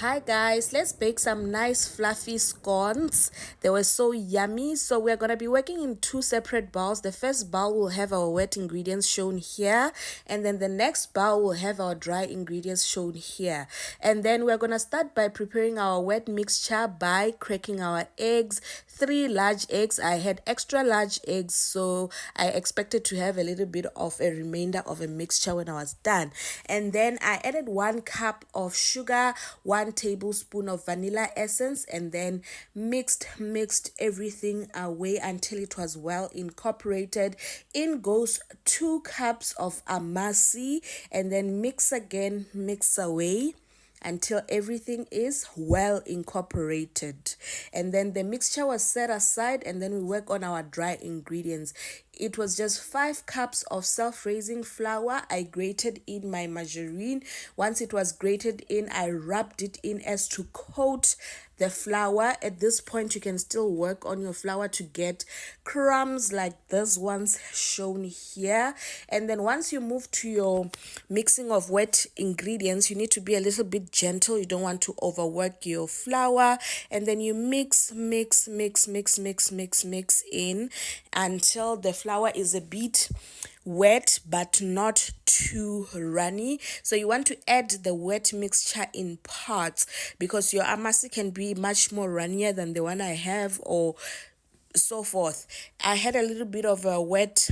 Hi guys, let's bake some nice fluffy scones. They were so yummy. So we're going to be working in two separate bowls. The first bowl will have our wet ingredients shown here, and then the next bowl will have our dry ingredients shown here. And then we're going to start by preparing our wet mixture by cracking our eggs. 3 large eggs. I had extra large eggs, so I expected to have a little bit of a remainder of a mixture when I was done. And then I added 1 cup of sugar, 1 tablespoon of vanilla essence, and then mixed everything away until it was well incorporated. In goes 2 cups of amasi, and then mix again, mix away until everything is well incorporated. And then the mixture was set aside, and then we work on our dry ingredients. It was just 5 cups of self-raising flour. I grated in my margarine. Once it was grated in, I rubbed it in as to coat the flour. At this point, you can still work on your flour to get crumbs like this ones shown here. And then once you move to your mixing of wet ingredients, you need to be a little bit gentle. You don't want to overwork your flour. And then you mix in until the flour is a bit wet but not too runny. So you want to add the wet mixture in parts, because your amasi can be much more runnier than the one I have, or so forth. I had a little bit of a wet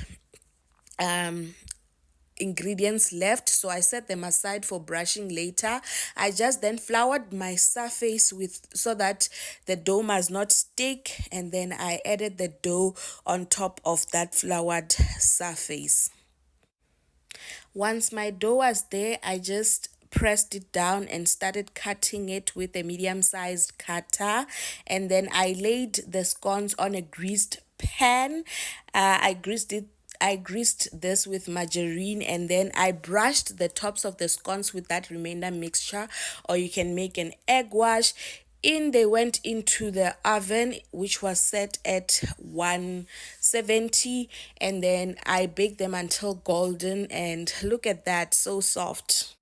ingredients left, so I set them aside for brushing later. I just then floured my surface with so that the dough must not stick, and then I added the dough on top of that floured surface. Once my dough was there, I just pressed it down and started cutting it with a medium-sized cutter, and then I laid the scones on a greased pan. I greased this with margarine, and then I brushed the tops of the scones with that remainder mixture, or you can make an egg wash. They went into the oven, which was set at 170, and then I baked them until golden, and look at that, so soft.